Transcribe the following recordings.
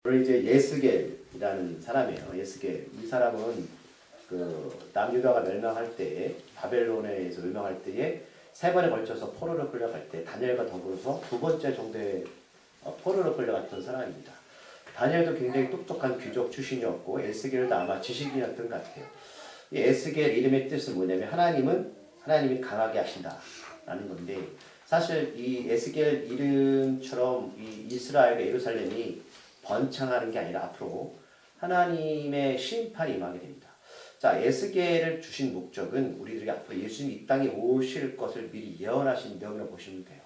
오늘 이제 예스겔이라는 사람이에요. 예스겔. 이 사람은 그 남유다가 멸망할 때에 바벨론에서 멸망할 때에 세 번에 걸쳐서 포로로 끌려갈 때 다니엘과 더불어서 두 번째 정도의 포로로 끌려갔던 사람입니다. 다니엘도 굉장히 똑똑한 귀족 출신이었고 에스겔도 아마 지식인이었던 것 같아요. 이 에스겔 이름의 뜻은 뭐냐면 하나님이 강하게 하신다라는 건데 사실 이 에스겔 이름처럼 이 이스라엘과 예루살렘이 번창하는 게 아니라 앞으로 하나님의 심판이 임하게 됩니다. 자, 에스겔을 주신 목적은 우리들이 앞으로 예수님 이 땅에 오실 것을 미리 예언하신 명으로 보시면 돼요.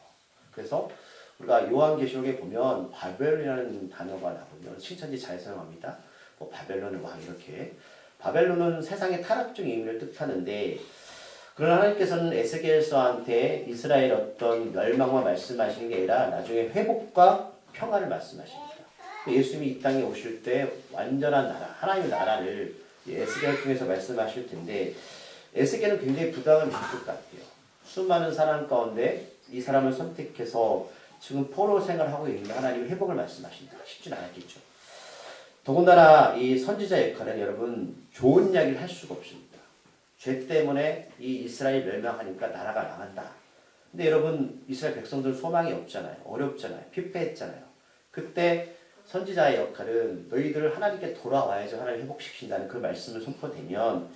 그래서 우리가 요한계시록에 보면 바벨론이라는 단어가 나오면 신천지 잘 사용합니다. 뭐 바벨론의 왕 이렇게. 바벨론은 세상의 타락적인 의미를 뜻하는데 그러나 하나님께서는 에스겔서한테 이스라엘 어떤 멸망만 말씀하시는 게 아니라 나중에 회복과 평화를 말씀하십니다. 예수님이 이 땅에 오실 때 완전한 나라, 하나님의 나라를 에스겔을 통해서 말씀하실 텐데 에스겔은 굉장히 부담을 있을 것 같아요. 수많은 사람 가운데 이 사람을 선택해서 지금 포로 생활하고 있는 하나님의 회복을 말씀하신다. 쉽진 않았겠죠. 더군다나 이 선지자 역할은 여러분 좋은 이야기를 할 수가 없습니다. 죄 때문에 이 이스라엘 멸망하니까 나라가 망한다. 근데 여러분 이스라엘 백성들 소망이 없잖아요. 어렵잖아요. 피폐했잖아요. 그때 선지자의 역할은 너희들 하나님께 돌아와야죠. 하나님 회복시킨다는 그 말씀을 선포되면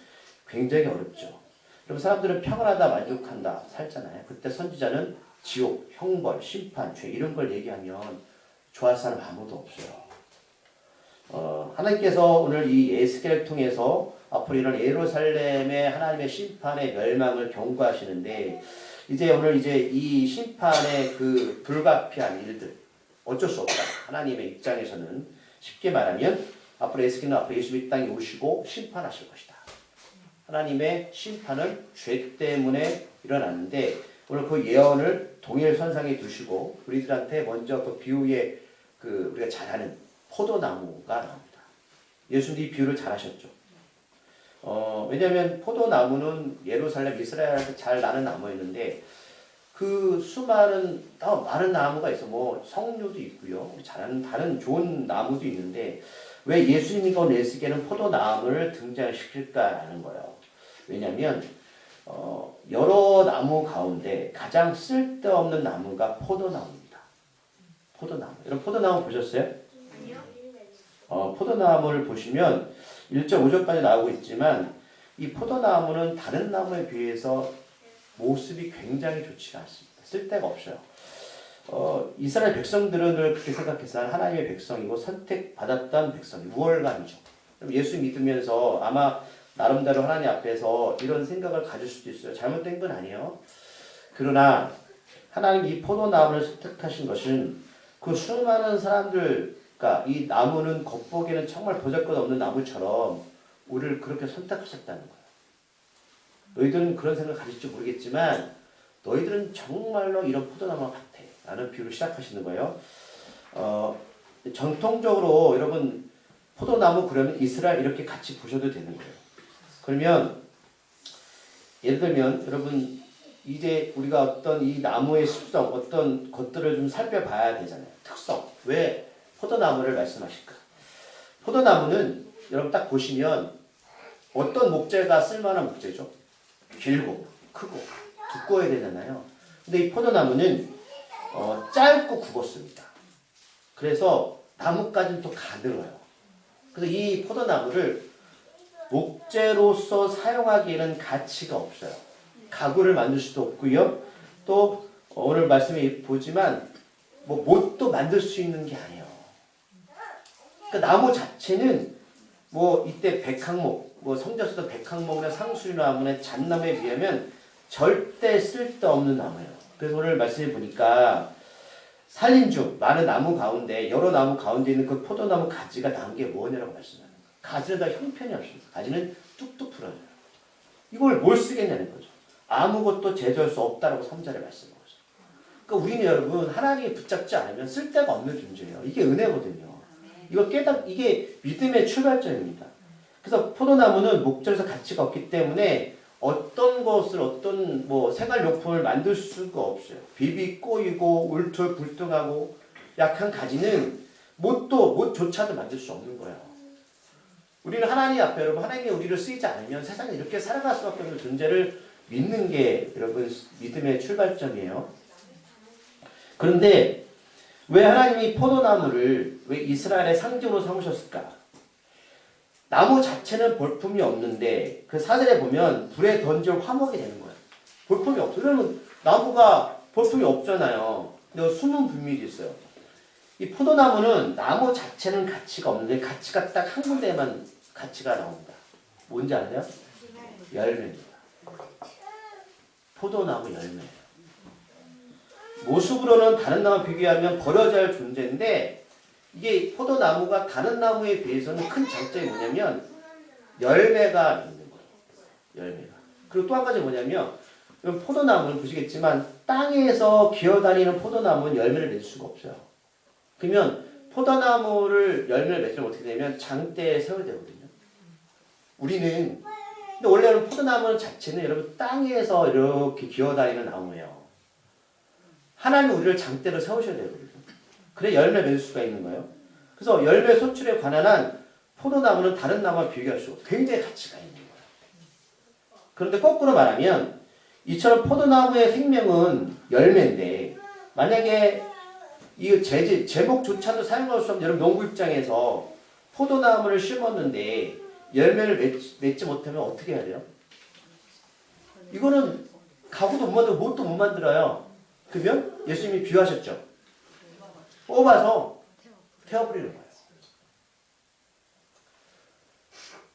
굉장히 어렵죠. 그럼 사람들은 평안하다, 만족한다, 살잖아요. 그때 선지자는 지옥, 형벌, 심판, 죄 이런 걸 얘기하면 좋아할 사람 아무도 없어요. 하나님께서 오늘 이 에스겔을 통해서 앞으로 이런 예루살렘의 하나님의 심판의 멸망을 경고하시는데 오늘 이 심판의 그 불가피한 일들 어쩔 수 없다. 하나님의 입장에서는 쉽게 말하면 앞으로 에스겔은 앞으로 예수님이 이 땅에 오시고 심판하실 것이다. 하나님의 심판은 죄 때문에 일어났는데 오늘 그 예언을 동일선상에 두시고 우리들한테 먼저 그 비유의 우리가 잘 아는 포도나무가 나옵니다. 예수님이 이 비유를 잘 하셨죠. 왜냐하면 포도나무는 예루살렘 이스라엘한테 잘 나는 나무였는데 그 수많은 많은 나무가 있어. 뭐 석류도 있고요. 잘하는 다른 좋은 나무도 있는데 왜 예수님이 건 에스겔은 포도나무를 등장시킬까라는 거예요. 왜냐하면 여러 나무 가운데 가장 쓸데없는 나무가 포도나무입니다. 포도나무. 여러분 포도나무 보셨어요? 아니요. 포도나무를 보시면 1.5절까지 나오고 있지만 이 포도나무는 다른 나무에 비해서 모습이 굉장히 좋지가 않습니다. 쓸데가 없어요. 이스라엘 백성들은 늘 그렇게 생각해서 하나님의 백성이고 선택받았던 백성이 우월감이죠. 예수 믿으면서 아마 나름대로 하나님 앞에서 이런 생각을 가질 수도 있어요. 잘못된 건 아니에요. 그러나 하나님 이 포도나무를 선택하신 것은 그 수많은 사람들과 이 나무는 겉보기에는 정말 보잘것없는 나무처럼 우리를 그렇게 선택하셨다는 거예요. 너희들은 그런 생각을 가질지 모르겠지만 너희들은 정말로 이런 포도나무와 같아 라는 비유를 시작하시는 거예요. 전통적으로 여러분 포도나무 그러면 이스라엘 이렇게 같이 보셔도 되는 거예요. 그러면 예를 들면 여러분 이제 우리가 어떤 이 나무의 습성 어떤 것들을 좀 살펴봐야 되잖아요. 특성. 왜 포도나무를 말씀하실까? 포도나무는 여러분 딱 보시면 어떤 목재가 쓸만한 목재죠? 길고 크고 두꺼워야 되잖아요. 근데 이 포도나무는 짧고 굵었습니다. 그래서 나뭇가지는 또 가늘어요. 그래서 이 포도나무를 목재로서 사용하기에는 가치가 없어요. 가구를 만들 수도 없고요. 또 오늘 말씀에 보지만 뭐 못도 만들 수 있는 게 아니에요. 그러니까 나무 자체는 뭐 이때 백항목 뭐 성자수도 백항목이나 상수리나무나 잣나무에 비하면 절대 쓸데없는 나무예요. 그래서 오늘 말씀해 보니까 살림 중 많은 나무 가운데 여러 나무 가운데 있는 그 포도나무 가지가 나온 게 뭐냐라고 말씀하는 거예요. 가지는 다 형편이 없습니다. 가지는 뚝뚝 풀어져요. 이걸 뭘 쓰겠냐는 거죠. 아무것도 제조할 수 없다라고 3절에 말씀하는 거죠. 그러니까 우리는 여러분 하나님이 붙잡지 않으면 쓸데가 없는 존재예요. 이게 은혜거든요. 이게 믿음의 출발점입니다. 그래서 포도나무는 목재로서 가치가 없기 때문에 어떤 것을 어떤 생활용품을 만들 수가 없어요. 비비 꼬이고 울퉁불퉁하고 약한 가지는 못조차도 만들 수 없는 거예요. 우리는 하나님 앞에 여러분 하나님이 우리를 쓰이지 않으면 세상에 이렇게 살아갈 수밖에 없는 존재를 믿는 게 여러분 믿음의 출발점이에요. 그런데 왜 하나님이 포도나무를 왜 이스라엘의 상징으로 삼으셨을까? 나무 자체는 볼품이 없는데 그 사절에 보면 불에 던져 화목이 되는 거예요. 볼품이 없어요. 그러면 나무가 볼품이 없잖아요. 근데 숨은 비밀이 있어요. 이 포도나무는 나무 자체는 가치가 없는데 가치가 딱 한 군데에만 가치가 나옵니다. 뭔지 아세요? 열매입니다. 포도나무 열매예요. 모습으로는 다른 나무와 비교하면 버려져야 할 존재인데 이게 포도나무가 다른 나무에 비해서는 큰 장점이 뭐냐면 열매가 있는 거예요. 열매가. 그리고 또 한 가지 뭐냐면 포도나무는 보시겠지만 땅에서 기어다니는 포도나무는 열매를 맺을 수가 없어요. 그러면 포도나무를 열매를 맺으면 어떻게 되냐면 장대에 세워야 되거든요. 우리는 근데 원래는 포도나무 자체는 여러분 땅에서 이렇게 기어다니는 나무예요. 하나님 우리를 장대로 세우셔야 되거든요. 그래 열매 맺을 수가 있는 거예요. 그래서 열매 소출에 관한 한 포도나무는 다른 나무와 비교할 수 없어요. 굉장히 가치가 있는 거예요. 그런데 거꾸로 말하면 이처럼 포도나무의 생명은 열매인데 만약에 이 제목조차도 사용할 수 없는 여러분 농부 입장에서 포도나무를 심었는데 열매를 맺지 못하면 어떻게 해야 돼요? 이거는 가구도 못 만들고 못도 못 만들어요. 그러면 예수님이 비유하셨죠. 뽑아서 태워버리는 거예요.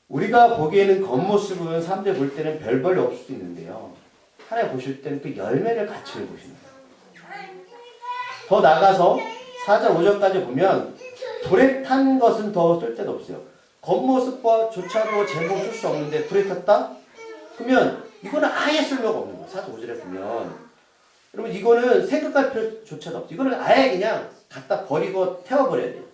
우리가 보기에는 겉모습은 사람들이 볼 때는 별 볼일 없을 수도 있는데요. 하나님 보실 때는 그 열매를 가치를 보십니다. 더 나가서 4절 5절까지 보면 불에 탄 것은 더 쓸데도 없어요. 겉모습과조차도 제목 쓸 수 없는데 불에 탔다? 그러면 이거는 아예 쓸모가 없는 거예요. 4절 5절에 보면 여러분 이거는 생각할 필요조차도 없어요. 이거는 아예 그냥 갖다 버리고 태워버려야 돼요.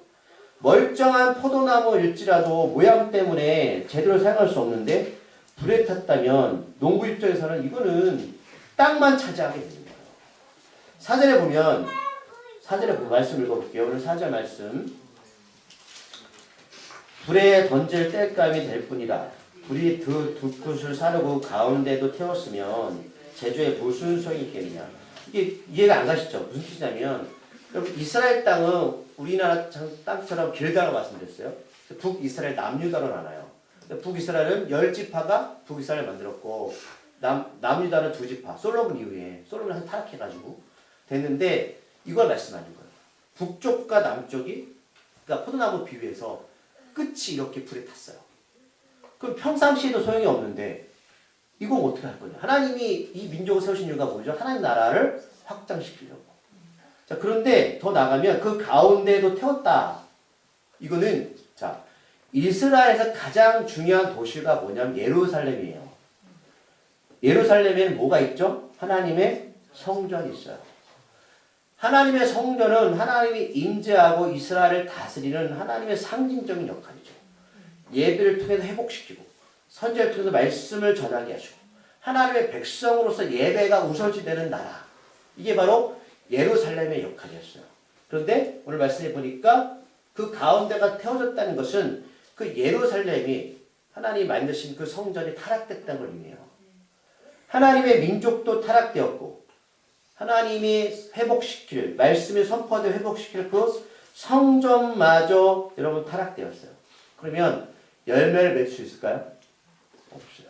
멀쩡한 포도나무일지라도 모양 때문에 제대로 사용할 수 없는데 불에 탔다면 농부 입장에서는 이거는 땅만 차지하게 되는 거예요. 4절에 보면 말씀 읽어볼게요. 오늘 4절 말씀. 불에 던질 땔감이 될 뿐이라 불이 두 굿을 사르고 가운데도 태웠으면 제주에 무슨 소용이 있겠느냐. 이게 이해가 안 가시죠? 무슨 뜻이냐면 여러분 이스라엘 땅은 우리나라 땅처럼 길다고 말씀드렸어요. 북이스라엘 남유다로 나눠요. 북이스라엘은 10지파가 북이스라엘을 만들었고 남유다는 2지파. 솔로몬 이후에 솔로몬이 타락해가지고 됐는데 이걸 말씀하는 거예요. 북쪽과 남쪽이 그러니까 포도나무 비유해서 끝이 이렇게 불에 탔어요. 그럼 평상시에도 소용이 없는데 이건 어떻게 할 거냐. 하나님이 이 민족을 세우신 이유가 뭐죠? 하나님 나라를 확장시키려고. 자, 그런데 더 나가면 그 가운데도 태웠다. 이거는 자 이스라엘에서 가장 중요한 도시가 뭐냐면 예루살렘이에요. 예루살렘에는 뭐가 있죠? 하나님의 성전이 있어요. 하나님의 성전은 하나님이 임재하고 이스라엘을 다스리는 하나님의 상징적인 역할이죠. 예배를 통해서 회복시키고 선지자를 통해서 말씀을 전하게 하시고 하나님의 백성으로서 예배가 우선시되는 나라. 이게 바로 예루살렘의 역할이었어요. 그런데 오늘 말씀해 보니까 그 가운데가 태워졌다는 것은 그 예루살렘이 하나님이 만드신 그 성전이 타락됐다는 걸 의미해요. 하나님의 민족도 타락되었고 하나님이 회복시킬 말씀이 선포하되 회복시킬 그 성전마저 여러분 타락되었어요. 그러면 열매를 맺을 수 있을까요? 없어요.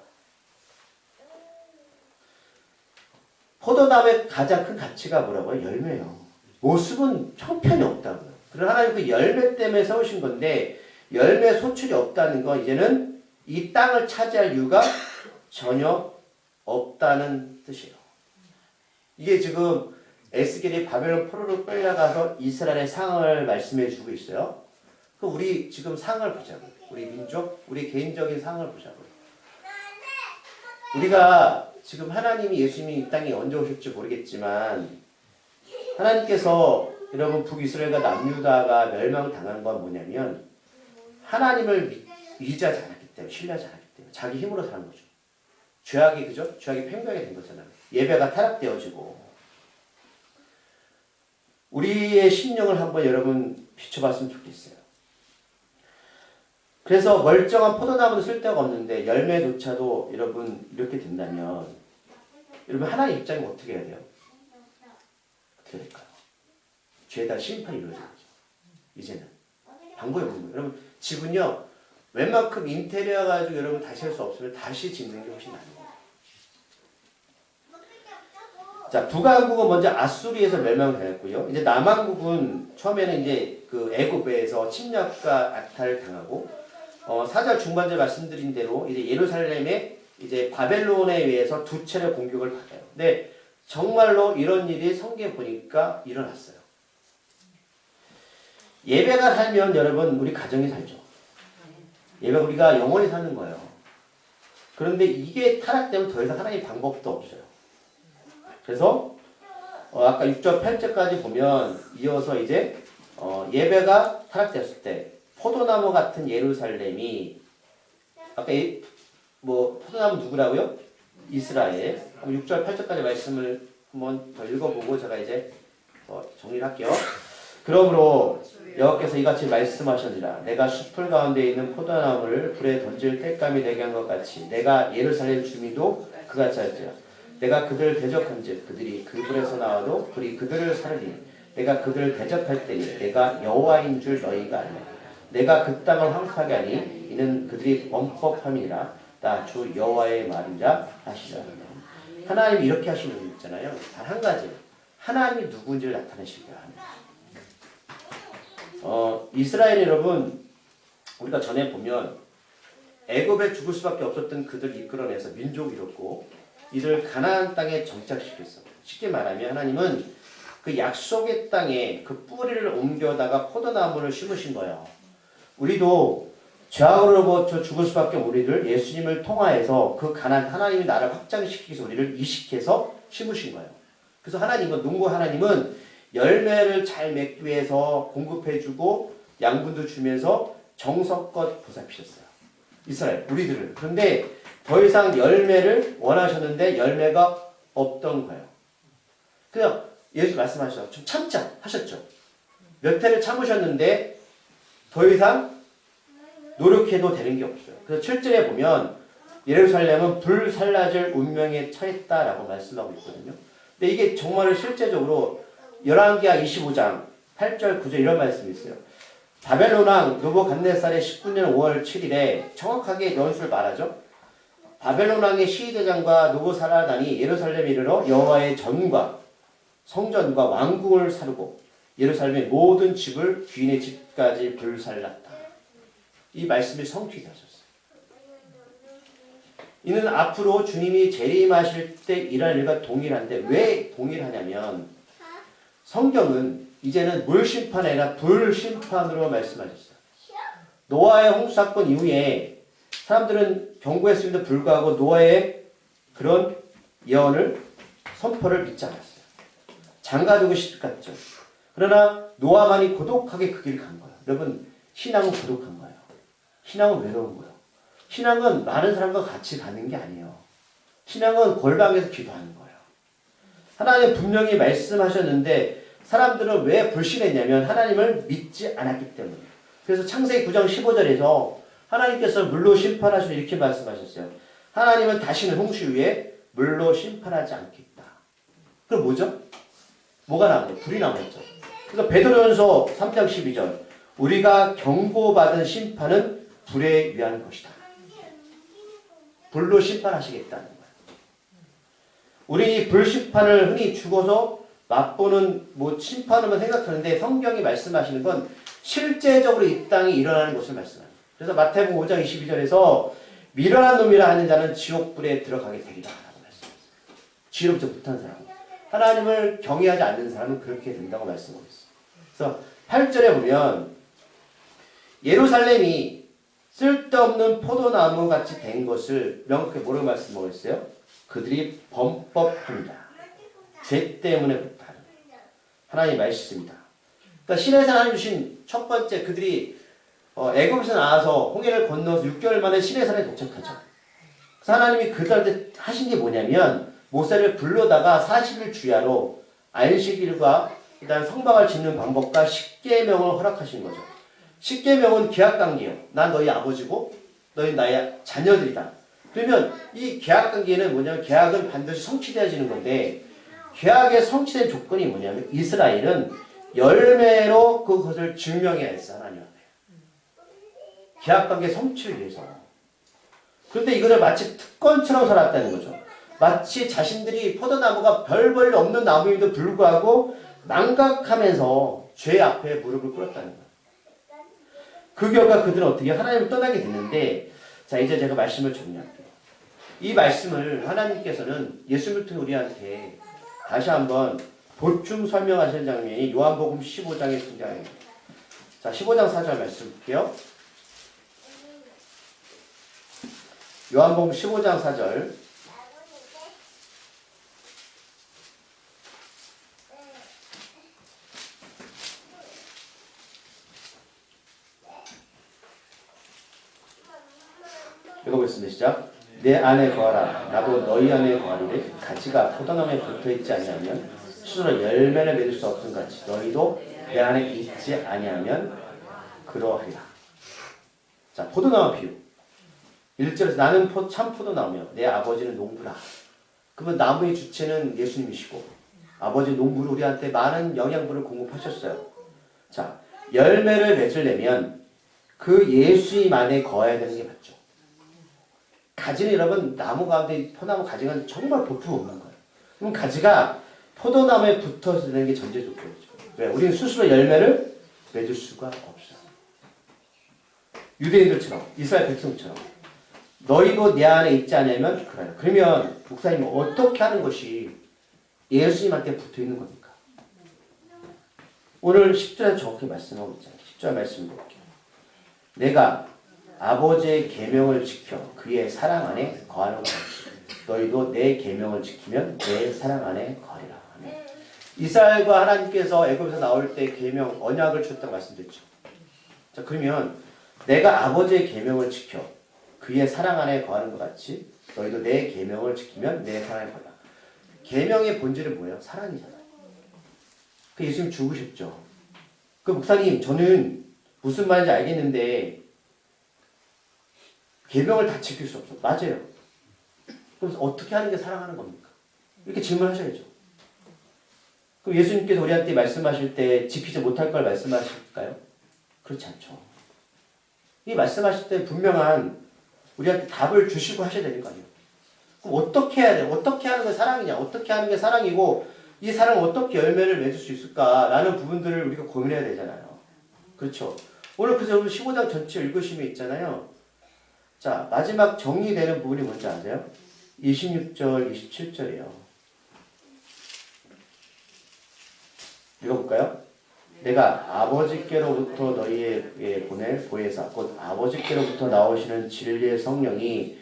포도나무의 가장 큰 가치가 뭐라고요? 열매예요. 모습은 형편이 없다고요. 그러나 하나님 그 열매 때문에 세우신 건데 열매 소출이 없다는 건 이제는 이 땅을 차지할 이유가 전혀 없다는 뜻이에요. 이게 지금 에스겔이 바벨론 포로로 끌려가서 이스라엘의 상을 말씀해 주고 있어요. 그 우리 지금 상을 보자고요. 우리 민족, 우리 개인적인 상을 보자고요. 우리가 지금 하나님이 예수님이 이 땅에 언제 오실지 모르겠지만 하나님께서 여러분 북이스라엘과 남유다가 멸망당한 건 뭐냐면 하나님을 의지하지 않았기 때문에 신뢰하지 않았기 때문에 자기 힘으로 사는 거죠. 죄악이 그죠? 죄악이 팽배하게 된 거잖아요. 예배가 타락되어지고 우리의 심령을 한번 여러분 비춰봤으면 좋겠어요. 그래서 멀쩡한 포도나무는 쓸데가 없는데 열매조차도 여러분 이렇게 된다면 여러분 하나님 입장이 어떻게 해야 돼요? 어떻게 될까요? 죄다 심판이 이루어지는 거죠. 이제는 방법이 없는 거예요. 여러분 집은요 웬만큼 인테리어 가지고 여러분 다시 할 수 없으면 다시 짓는 게 훨씬 나아요. 자, 북왕국은 먼저 아수리에서 멸망당했고요. 이제 남왕국은 처음에는 이제 그 애굽에서 침략과 악탈을 당하고 4절 중반절 말씀드린 대로 이제 예루살렘에 이제 바벨론에 의해서 두 차례 공격을 받아요. 근데 정말로 이런 일이 성경에 보니까 일어났어요. 예배가 살면 여러분 우리 가정이 살죠. 예배가 우리가 영원히 사는 거예요. 그런데 이게 타락되면 더 이상 하나님 방법도 없어요. 그래서 아까 6절 8절까지 보면 이어서 이제 예배가 타락됐을 때 포도나무 같은 예루살렘이 아까 포도나무 누구라고요? 이스라엘. 6절 8절까지 말씀을 한번 더 읽어보고 제가 이제 정리를 할게요. 그러므로 여호와께서 이같이 말씀하셨느니라. 내가 숲풀 가운데 있는 포도나무를 불에 던질 땔감이 되게 한 것 같이 내가 예루살렘 주민도 그같이 할지라. 내가 그들을 대적한즉 그들이 그 불에서 나와도 불이 그들을 사르리니 내가 그들을 대적할 때에 내가 여호와인 줄 너희가 알라. 내가 그 땅을 황폐하게 하니 이는 그들이 범법함이라. 나 주 여호와의 말이라 하시라. 하나님이 이렇게 하시는 분 있잖아요. 단 한 가지 하나님이 누군지를 나타내시기를 합니다. 이스라엘 여러분 우리가 전에 보면 애굽에 죽을 수밖에 없었던 그들 이끌어내서 민족을 이뤘고 이들 가나안 땅에 정착시켰어. 쉽게 말하면 하나님은 그 약속의 땅에 그 뿌리를 옮겨다가 포도나무를 심으신 거예요. 우리도 죄악으로부터 죽을 수밖에 없는 우리를 예수님을 통하여서 그 가나안 하나님이 나를 확장시키기 위해서 우리를 이식해서 심으신 거예요. 그래서 하나님은 농부 하나님은 열매를 잘 맺기 위해서 공급해주고 양분도 주면서 정성껏 보살피셨어요. 이스라엘 우리들을. 그런데 더 이상 열매를 원하셨는데 열매가 없던 거예요. 그냥 예수 말씀하셨죠. 좀 참자 하셨죠. 몇 해를 참으셨는데 더 이상 노력해도 되는 게 없어요. 그래서 7절에 보면 예루살렘은 불살라질 운명에 처했다라고 말씀하고 있거든요. 근데 이게 정말 실제적으로 열왕기하 25장 8절 9절 이런 말씀이 있어요. 바벨론 왕 느부갓네살의 19년 5월 7일에 정확하게 연수를 말하죠. 바벨론 왕의 시위대장과 느부사라단이 예루살렘에 이르러 여호와의 전과 성전과 왕궁을 사르고 예루살렘의 모든 집을 귀인의 집까지 불살랐다. 이 말씀이 성취되었어요. 이는 앞으로 주님이 재림하실 때 일어날 일과 동일한데 왜 동일하냐면 성경은 이제는 물심판이 아니라 불심판으로 말씀하셨어요. 노아의 홍수 사건 이후에 사람들은 경고했음에도 불구하고 노아의 그런 예언을 선포를 믿지 않았어요. 장가두고 싶었죠. 그러나 노아만이 고독하게 그 길을 간 거예요. 여러분 신앙은 고독한 거예요. 신앙은 외로운 거예요. 신앙은 많은 사람과 같이 가는 게 아니에요. 신앙은 골방에서 기도하는 거예요. 하나님 분명히 말씀하셨는데 사람들은 왜 불신했냐면 하나님을 믿지 않았기 때문에. 그래서 창세기 9장 15절에서 하나님께서 물로 심판하시고 이렇게 말씀하셨어요. 하나님은 다시는 홍수 위에 물로 심판하지 않겠다. 그럼 뭐죠? 뭐가 나오죠? 불이 나오죠. 그래서 베드로전서 3장 12절 우리가 경고받은 심판은 불에 의한 것이다. 불로 심판하시겠다는 거예요. 우리 불심판을 흔히 죽어서 맛보는 심판으로만 생각하는데 성경이 말씀하시는 건 실제적으로 이 땅이 일어나는 것을 말씀합니다. 그래서 마태복음 5장 22절에서 미련한 놈이라 하는 자는 지옥불에 들어가게 되리라 라고 말씀합니다. 지혜롭지 못한 사람, 하나님을 경외하지 않는 사람은 그렇게 된다고 말씀하고 있어요. 그래서 8절에 보면 예루살렘이 쓸데없는 포도나무 같이 된 것을 명확하게 뭐라고 말씀하고 있어요? 그들이 범법합니다. 죄 때문에 그렇다. 하나님 말씀입니다. 그러니까 시내에서 하나님 주신 첫 번째 그들이 애굽에서 나와서 홍해를 건너서 6개월 만에 시내산에 도착하죠. 그래서 하나님이 그들한테 하신 게 뭐냐면 모세를 불러다가 40일 주야로 안식일과 그다음 성막을 짓는 방법과 십계명을 허락하신 거죠. 십계명은 계약관계예요. 난 너희 아버지고 너희 나의 자녀들이다. 그러면 이 계약관계는 뭐냐면 계약은 반드시 성취되어지는 건데 계약의 성취된 조건이 뭐냐면 이스라엘은 열매로 그것을 증명해야 했어. 하나님 앞에. 계약관계 성취를 위해서. 그런데 이것을 마치 특권처럼 살았다는 거죠. 마치 자신들이 포도나무가 별 볼 없는 나무임에도 불구하고 망각하면서 죄 앞에 무릎을 꿇었다는 거예요. 그 결과 그들은 어떻게 하나님을 떠나게 됐는데 자 이제 제가 말씀을 정리할게요. 이 말씀을 하나님께서는 예수를 통해 우리한테 다시 한번 보충 설명하시는 장면이 요한복음 15장에 등장합니다. 자 15장 4절 말씀 볼게요. 요한복음 15장 4절 읽어보겠습니다. 시작. 내 안에 거하라. 나도 너희 안에 거하리래. 가지가 포도나무에 붙어있지 아니하면 스스로 열매를 맺을 수 없음 같이 너희도 내 안에 있지 아니하면 그러하리라. 자, 포도나무 비유. 1절에서 나는 참 포도나무며 내 아버지는 농부라. 그러면 나무의 주체는 예수님이시고 아버지 농부를 우리한테 많은 영양분을 공급하셨어요. 자, 열매를 맺으려면 그 예수님 안에 거해야 되는 게 맞죠. 가지는 여러분 나무 가운데 포도나무 가지가 정말 볼품 없는 거예요. 그럼 가지가 포도나무에 붙어서 되는 게 전제 조건이죠. 왜? 우리는 스스로 열매를 맺을 수가 없어요. 유대인들처럼 이스라엘 백성처럼 너희도 내 안에 있지 않으면 그래요. 그러면 목사님은 어떻게 하는 것이 예수님한테 붙어있는 겁니까? 오늘 10절에 정확히 말씀하고 있잖아요. 10절 말씀 볼게요. 내가 아버지의 계명을 지켜 그의 사랑 안에 거하는 것 같이 너희도 내 계명을 지키면 내 사랑 안에 거하리라. 이스라엘과 하나님께서 애굽에서 나올 때 계명 언약을 주셨다고 말씀드렸죠. 자 그러면 내가 아버지의 계명을 지켜 그의 사랑 안에 거하는 것 같이 너희도 내 계명을 지키면 내 사랑 안에 거하리라. 계명의 본질은 뭐예요? 사랑이잖아요. 그 예수님 죽으셨죠. 그 목사님 저는 무슨 말인지 알겠는데 계명을 다 지킬 수 없어. 맞아요. 그래서 어떻게 하는 게 사랑하는 겁니까? 이렇게 질문하셔야죠. 그럼 예수님께서 우리한테 말씀하실 때 지키지 못할 걸 말씀하실까요? 그렇지 않죠. 이 말씀하실 때 분명한 우리한테 답을 주시고 하셔야 되는 거 아니에요. 그럼 어떻게 해야 돼요? 어떻게 하는 게 사랑이냐? 어떻게 하는 게 사랑이고 이 사랑을 어떻게 열매를 맺을 수 있을까라는 부분들을 우리가 고민해야 되잖아요. 그렇죠. 오늘 그래서 오늘 15장 전체 읽으시면 있잖아요. 자, 마지막 정리되는 부분이 뭔지 아세요? 26절, 27절이에요. 읽어볼까요? 내가 아버지께로부터 너희에게 보낼 보혜사, 곧 아버지께로부터 나오시는 진리의 성령이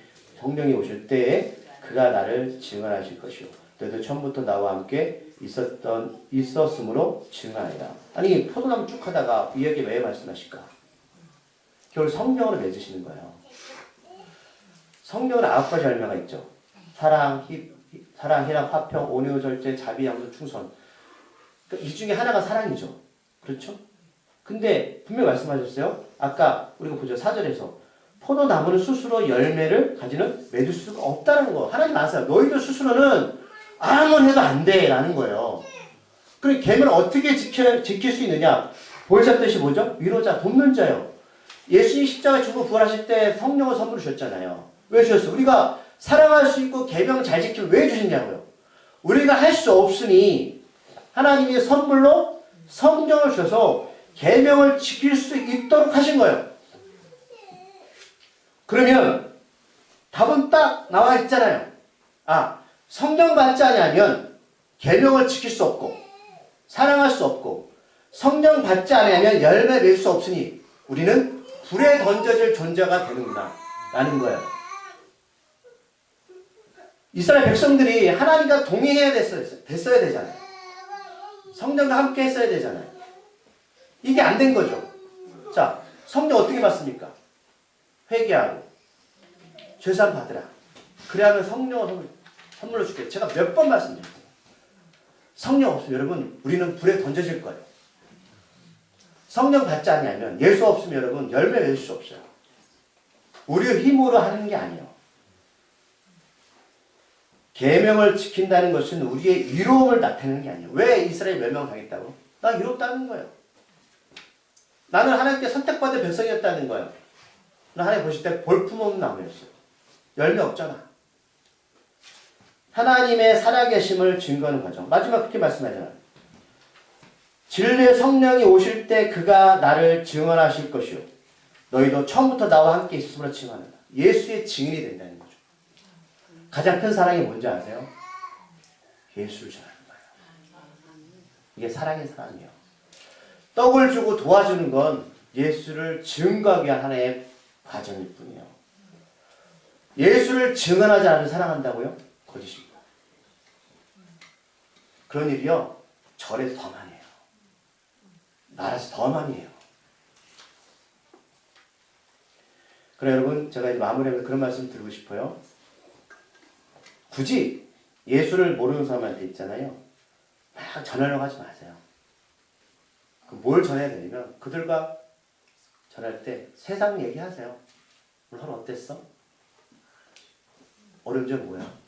오실 때에 그가 나를 증언하실 것이요. 너희도 처음부터 나와 함께 있었으므로 증언하리라. 아니, 포도나무 쭉 하다가 위에게 왜 말씀하실까? 결국 성령으로 맺으시는 거예요. 성경은 9가지 열매가 있죠. 사랑, 희락, 화평, 온유, 절제, 자비, 양도, 충성. 이 중에 하나가 사랑이죠. 그렇죠? 근데 분명히 말씀하셨어요. 아까 우리가 보죠. 4절에서 포도나무는 스스로 열매를 가지는 맺을 수가 없다는 거. 하나님 아세요. 너희들 스스로는 아무리 해도 안 돼. 라는 거예요. 그럼 계명을 어떻게 지킬 수 있느냐? 보혜사 뜻이 뭐죠? 위로자, 돕는 자요. 예수님 십자가에 죽고 부활하실 때 성령을 선물로 주셨잖아요. 왜 주셨어요? 우리가 사랑할 수 있고 계명을 잘 지키면 왜 주셨냐고요? 우리가 할 수 없으니 하나님이 선물로 성령을 주셔서 계명을 지킬 수 있도록 하신 거예요. 그러면 답은 딱 나와 있잖아요. 아, 성령 받지 아니하면 계명을 지킬 수 없고 사랑할 수 없고 성령 받지 아니하면 열매 낼 수 없으니 우리는 불에 던져질 존재가 되는구나 라는 거예요. 이스라엘 백성들이 하나님과 동행해야 됐어야 되잖아요. 성령과 함께 했어야 되잖아요. 이게 안 된 거죠. 자, 성령 어떻게 받습니까? 회개하고 죄사함 받으라. 그래야 하면 성령을 선물로 줄게요. 제가 몇 번 말씀드렸어요. 성령 없으면 여러분 우리는 불에 던져질 거예요. 성령 받지 않으면 예수 없으면 여러분 열매 맺을 수 없어요. 우리의 힘으로 하는 게 아니에요. 계명을 지킨다는 것은 우리의 이로움을 나타내는 게 아니에요. 왜 이스라엘 멸망당했다고? 나 이롭다는 거예요. 나는 하나님께 선택받은 백성이었다는 거예요. 나 하나님 보실 때 볼품없는 나무였어요. 열매 없잖아. 하나님의 살아계심을 증거하는 과정. 마지막 그렇게 말씀하잖아요. 진리의 성령이 오실 때 그가 나를 증언하실 것이요. 너희도 처음부터 나와 함께 있었으므로 증언한다. 예수의 증인이 된다는 거죠. 가장 큰 사랑이 뭔지 아세요? 예수를 전하는 거예요. 이게 사랑의 사랑이에요. 떡을 주고 도와주는 건 예수를 증거하기 위한 하나의 과정일 뿐이에요. 예수를 증언하지 않으면 사랑한다고요? 거짓입니다. 그런 일이요. 절에서 더 많이 해요. 나라에서 더 많이 해요. 그래 여러분 제가 이제 마무리하면서 그런 말씀 드리고 싶어요. 굳이 예수를 모르는 사람한테 있잖아요. 막 전하려고 하지 마세요. 뭘 전해야 되냐면 그들과 전할 때 세상 얘기하세요. 오늘 하루 어땠어? 어려운 점 뭐야?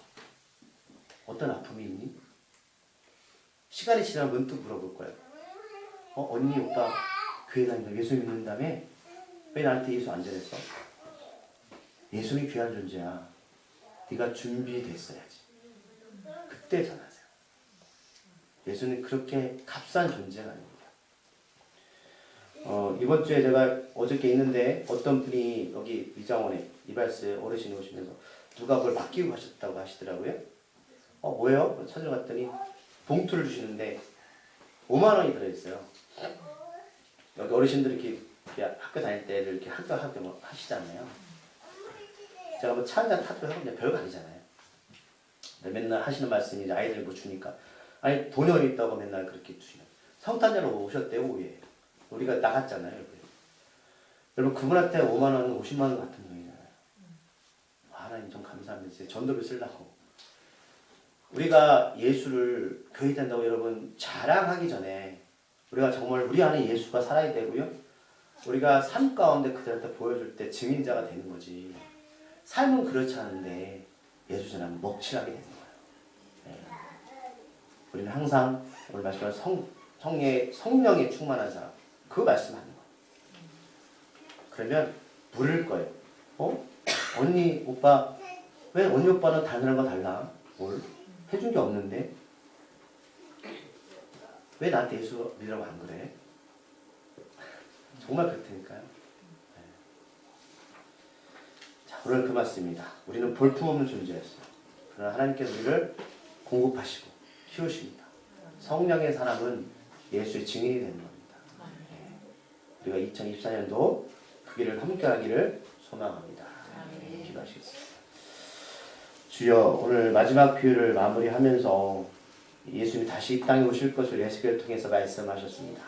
어떤 아픔이 있니? 시간이 지나면 문득 물어볼 거예요. 언니 오빠 교회 다닌다 예수 믿는다며? 왜 나한테 예수 안 전했어? 예수는 귀한 존재야. 네가 준비됐어야지. 그때 전하세요. 예수는 그렇게 값싼 존재가 아닙니다. 이번 주에 제가 어저께 있는데 어떤 분이 여기 위장원에 이발소에 어르신이 오시면서 누가 그걸 맡기고 가셨다고 하시더라고요. 뭐예요? 찾아갔더니 봉투를 주시는데 5만 원이 들어있어요. 여기 어르신들이 이렇게 학교 다닐 때 이렇게 학교 뭐 하시잖아요. 제가 뭐 차 한잔 타도 하고 별거 아니잖아요. 맨날 하시는 말씀이 아이들 뭐 주니까 아니 돈이 어디 있다고 맨날 그렇게 주시면 성탄절로 오셨대요. 오후에 우리가 나갔잖아요. 여러분 그분한테 5만 원은 50만 원 같은 돈이잖아요. 하나님 좀 감사합니다. 전도비 쓰려고. 우리가 예수를 교회 된다고 여러분 자랑하기 전에 우리가 정말 우리 안에 예수가 살아야 되고요. 우리가 삶 가운데 그들한테 보여줄 때 증인자가 되는 거지. 삶은 그렇지 않은데 예수 전하면 먹칠하게 되는 거예요. 네. 우리는 항상 오늘 말씀한 성령에 충만한 사람 그 말씀하는 거예요. 그러면 물을 거예요. 언니 오빠 왜 언니 오빠는 다른 사람과 달라? 뭘? 해준 게 없는데 왜 나한테 예수 믿으라고 안 그래? 정말 그렇다니까요. 네. 자, 오늘 그 말씀입니다. 우리는 볼품없는 존재였어요. 그러나 하나님께서 우리를 공급하시고 키우십니다. 성령의 사람은 예수의 증인이 되는 겁니다. 네. 우리가 2024년도 그 길을 함께 하기를 소망합니다. 네. 기도하시겠습니다. 주여 오늘 마지막 비유를 마무리하면서 예수님이 다시 이 땅에 오실 것을 에스겔을 통해서 말씀하셨습니다.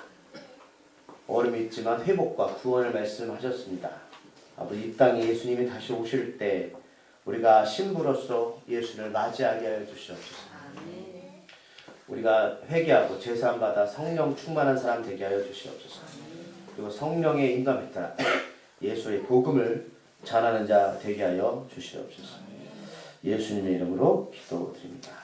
얼음이 있지만 회복과 구원을 말씀하셨습니다. 아버지 이 땅에 예수님이 다시 오실 때 우리가 신부로서 예수를 맞이하게 하여 주시옵소서. 우리가 회개하고 제사함 받아 성령 충만한 사람 되게 하여 주시옵소서. 그리고 성령의 인감에 따라 예수의 복음을 전하는 자 되게 하여 주시옵소서. 예수님의 이름으로 기도드립니다.